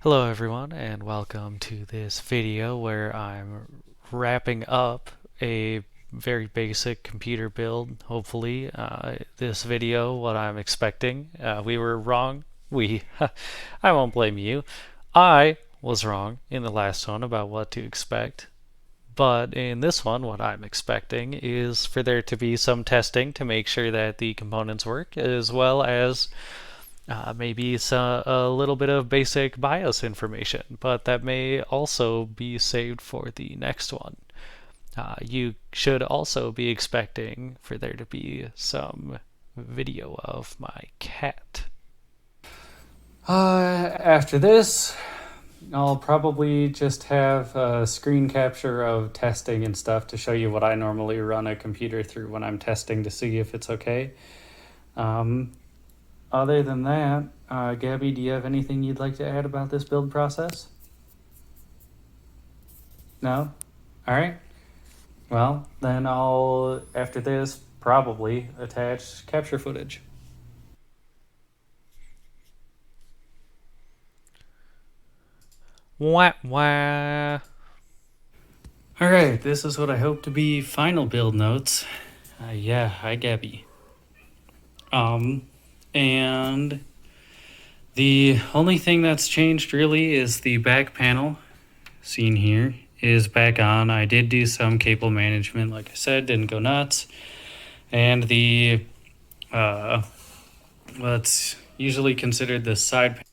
Hello everyone and welcome to this video where I'm wrapping up a very basic computer build. Hopefully this video, what I'm expecting, we were wrong. I won't blame you. I was wrong in the last one about what to expect. But in this one, what I'm expecting is for there to be some testing to make sure that the components work, as well as maybe it's a little bit of basic BIOS information, but that may also be saved for the next one. You should also be expecting for there to be some video of my cat. After this, I'll probably just have a screen capture of testing and stuff to show you what I normally run a computer through when I'm testing to see if it's okay. Um, Other than that, Gabby, do you have anything you'd like to add about this build process? No? All right. Well, then I'll, after this, probably attach capture footage. Wah wah. All right, this is what I hope to be final build notes. Yeah, hi Gabby. And the only thing that's changed really is the back panel seen here is back on. I did do some cable management, like I said, didn't go nuts. And the what's usually considered the side panel.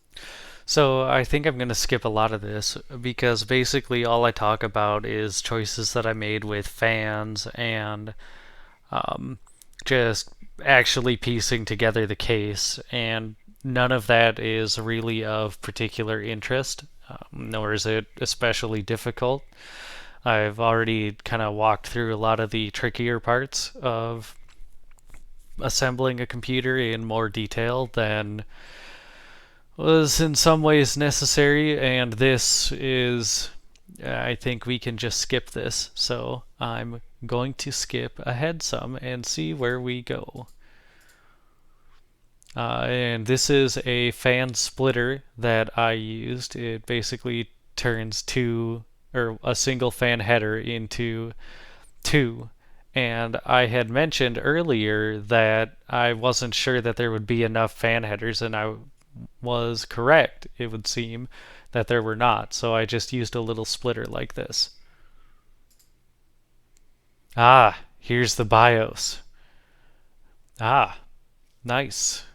So I think I'm going to skip a lot of this because basically all I talk about is choices that I made with fans and um, just actually piecing together the case, and none of that is really of particular interest, nor is it especially difficult. I've already kind of walked through a lot of the trickier parts of assembling a computer in more detail than was in some ways necessary, and this is, I think we can just skip this. So I'm going to skip ahead some and see where we go. And this is a fan splitter that I used. It basically turns a single fan header into two. And I had mentioned earlier that I wasn't sure that there would be enough fan headers, and I was correct, it would seem, that there were not. So I just used a little splitter like this. Ah, here's the BIOS. Ah, nice.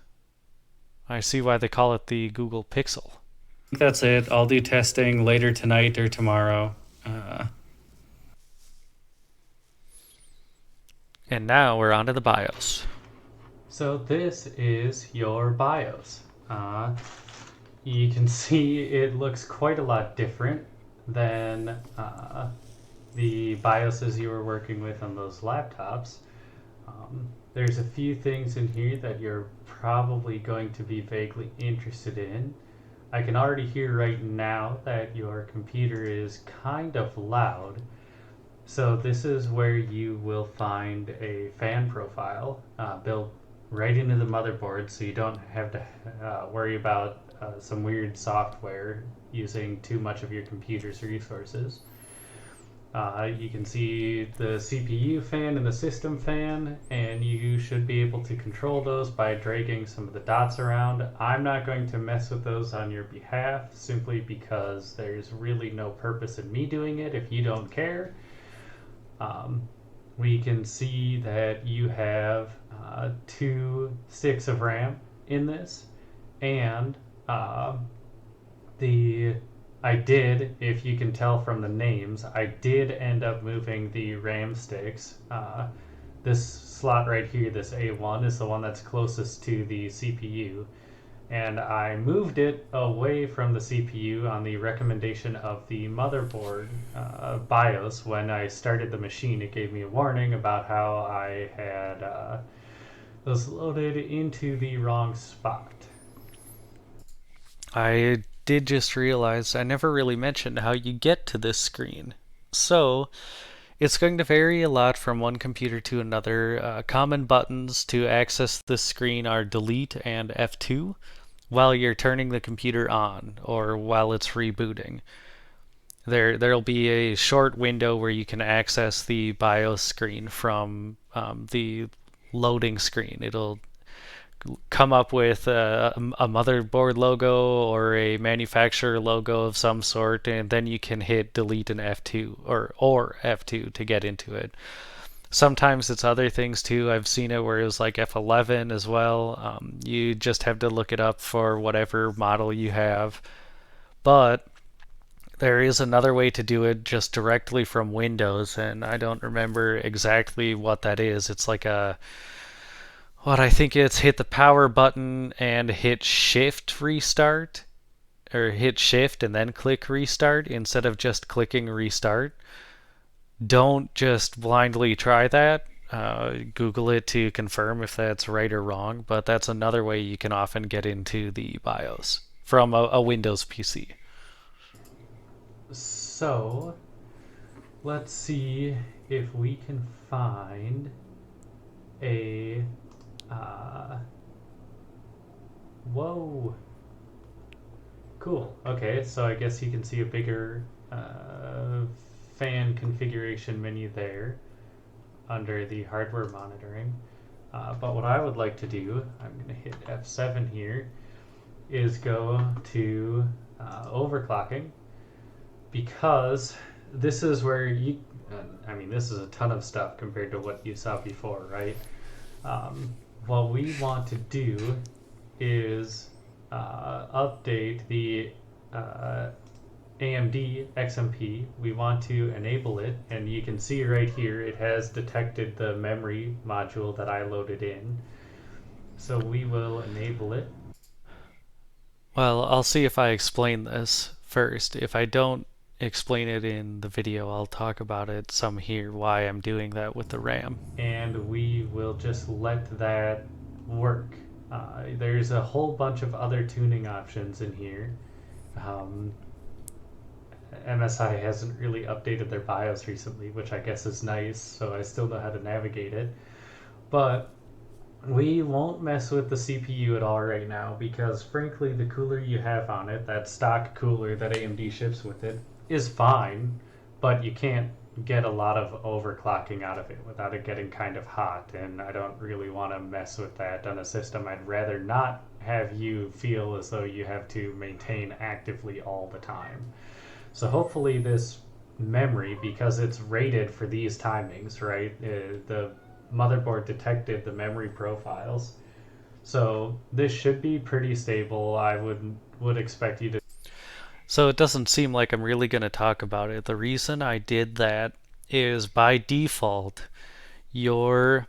I see why they call it the Google Pixel. That's it. I'll do testing later tonight or tomorrow. And now we're onto the BIOS. So this is your BIOS. You can see it looks quite a lot different than the BIOSes you were working with on those laptops. There's a few things in here that you're probably going to be vaguely interested in. I can already hear right now that your computer is kind of loud. So this is where you will find a fan profile built right into the motherboard, so you don't have to worry about some weird software using too much of your computer's resources. You can see the CPU fan and the system fan, and you should be able to control those by dragging some of the dots around. I'm not going to mess with those on your behalf, simply because there's really no purpose in me doing it if you don't care. We can see that you have 2 sticks of RAM in this, and if you can tell from the names, I did end up moving the RAM sticks. This slot right here, this A1, is the one that's closest to the CPU, and I moved it away from the CPU on the recommendation of the motherboard BIOS. When I started the machine, it gave me a warning about how I had those loaded into the wrong spot. I did just realize I never really mentioned how you get to this screen. So it's going to vary a lot from one computer to another. Common buttons to access this screen are delete and F2. while you're turning the computer on or while it's rebooting. There'll be a short window where you can access the BIOS screen from the loading screen. It'll come up with a motherboard logo or a manufacturer logo of some sort, and then you can hit delete and F2 or F2 to get into it. Sometimes it's other things too. I've seen it where it was like F11 as well. You just have to look it up for whatever model you have. But there is another way to do it just directly from Windows, and I don't remember exactly what that is. It's like what I think it's hit the power button and hit shift restart, or hit shift and then click restart instead of just clicking restart. Don't just blindly try that. Google it to confirm if that's right or wrong, but that's another way you can often get into the BIOS from a Windows PC. So, let's see if we can find a. Whoa! Cool. Okay, so I guess you can see a bigger fan configuration menu there under the hardware monitoring. But what I would like to do, I'm going to hit F7 here, is go to overclocking, because this is where this is a ton of stuff compared to what you saw before, right? What we want to do is update the AMD XMP. We want to enable it, and you can see right here it has detected the memory module that I loaded in. So we will enable it. Well, I'll see if I explain this first. If I don't explain it in the video, I'll talk about it some here, why I'm doing that with the RAM. And we will just let that work. There's a whole bunch of other tuning options in here. MSI hasn't really updated their BIOS recently, which I guess is nice, so I still know how to navigate it. But we won't mess with the CPU at all right now, because frankly the cooler you have on it, that stock cooler that AMD ships with it, is fine, but you can't get a lot of overclocking out of it without it getting kind of hot, and I don't really want to mess with that on a system. I'd rather not have you feel as though you have to maintain actively all the time. So hopefully this memory, because it's rated for these timings, right? The motherboard detected the memory profiles. So this should be pretty stable. I would expect you to. So it doesn't seem like I'm really going to talk about it. The reason I did that is by default, your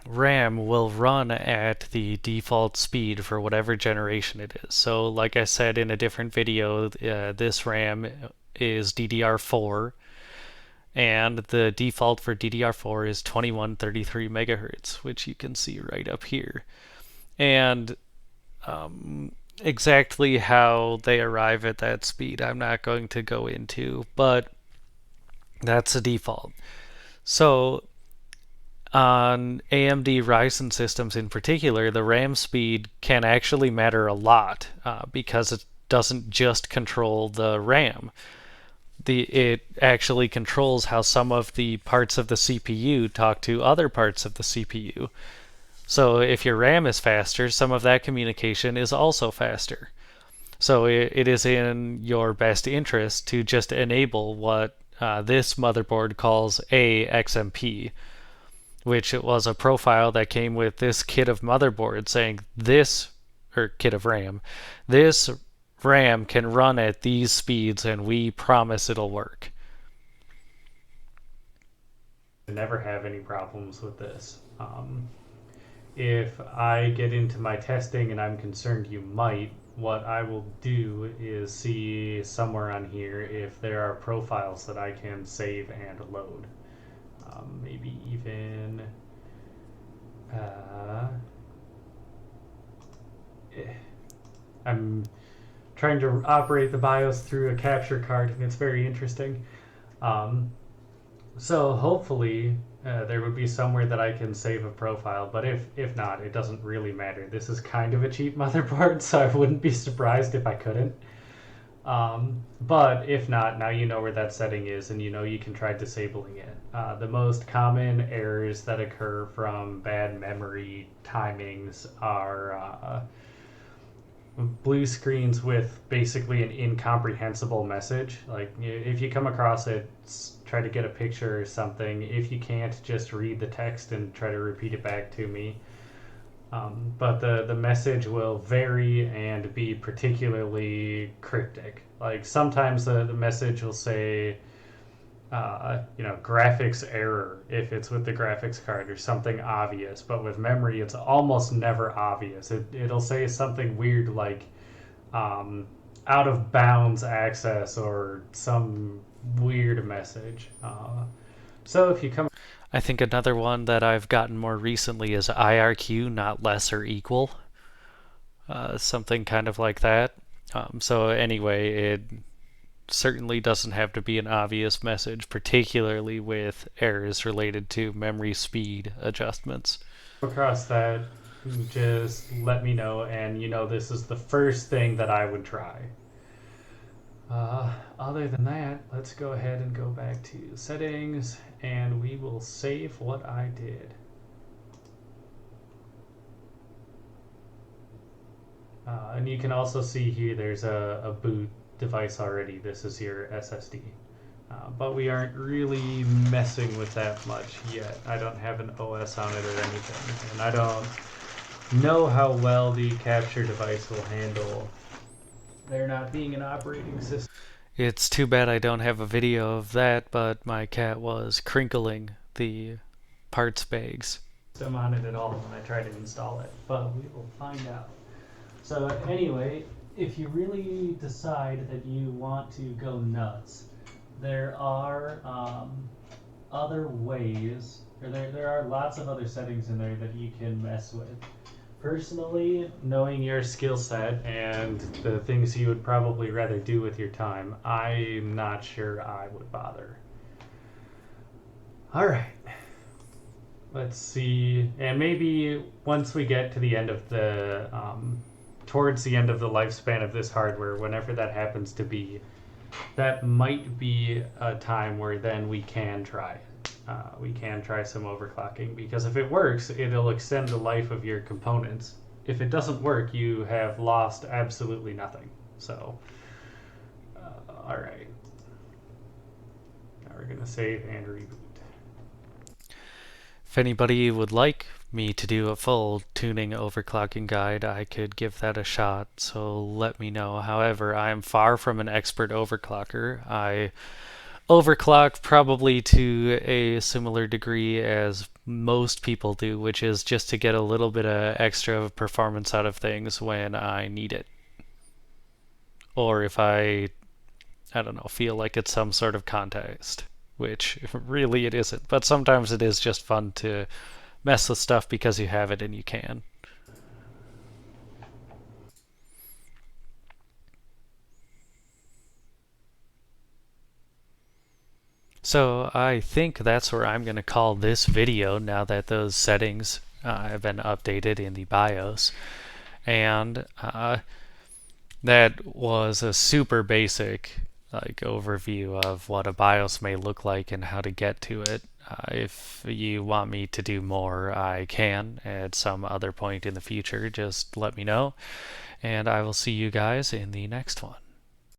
RAM will run at the default speed for whatever generation it is. So like I said in a different video, this RAM is DDR4, and the default for DDR4 is 2133 megahertz, which you can see right up here. And exactly how they arrive at that speed, I'm not going to go into, but that's the default. So on AMD Ryzen systems in particular, the RAM speed can actually matter a lot because it doesn't just control the RAM. It actually controls how some of the parts of the CPU talk to other parts of the CPU. So if your RAM is faster, some of that communication is also faster. So it is in your best interest to just enable what this motherboard calls a XMP, which it was a profile that came with this kit of motherboard saying this, or kit of RAM, this RAM can run at these speeds and we promise it'll work. Never have any problems with this. If I get into my testing, and I'm concerned you might, what I will do is see somewhere on here if there are profiles that I can save and load. Maybe even I'm trying to operate the BIOS through a capture card, and it's very interesting. So hopefully there would be somewhere that I can save a profile, but if not, it doesn't really matter. This is kind of a cheap motherboard, so I wouldn't be surprised if I couldn't. But if not, now you know where that setting is, and you know you can try disabling it. The most common errors that occur from bad memory timings are blue screens with basically an incomprehensible message. Like if you come across it, try to get a picture or something. If you can't, just read the text and try to repeat it back to me. But the message will vary and be particularly cryptic. Like sometimes the message will say, graphics error if it's with the graphics card or something obvious. But with memory, it's almost never obvious. It'll say something weird like out of bounds access or some weird message. So if you come, I think another one that I've gotten more recently is IRQ, not less or equal. Something kind of like that. So anyway, it certainly doesn't have to be an obvious message, particularly with errors related to memory speed adjustments. across that, just let me know, and this is the first thing that I would try. Other than that, let's go ahead and go back to settings, and we will save what I did. And you can also see here there's a boot device already. This is your SSD. But we aren't really messing with that much yet. I don't have an OS on it or anything. And I don't know how well the capture device will handle there not being an operating system It's too bad I don't have a video of that, but my cat was crinkling the parts bags. on it at all when I try to install it. But we will find out. So anyway, if you really decide that you want to go nuts, there are other ways, or there are lots of other settings in there that you can mess with. Personally, knowing your skill set and the things you would probably rather do with your time, I'm not sure I would bother. All right. Let's see. And maybe once we get to the end of the, towards the end of the lifespan of this hardware, whenever that happens to be, that might be a time where then we can try it. We can try some overclocking, because if it works, it'll extend the life of your components. If it doesn't work, you have lost absolutely nothing. So, all right. Now we're going to save and reboot. If anybody would like me to do a full tuning overclocking guide, I could give that a shot, so let me know. However, I am far from an expert overclocker. I overclock probably to a similar degree as most people do, which is just to get a little bit of extra performance out of things when I need it. Or if I don't know, feel like it's some sort of contest, which really it isn't. But sometimes it is just fun to mess with stuff because you have it and you can. So I think that's where I'm going to call this video now that those settings have been updated in the BIOS. And that was a super basic overview of what a BIOS may look like and how to get to it. If you want me to do more, I can at some other point in the future. Just let me know, and I will see you guys in the next one.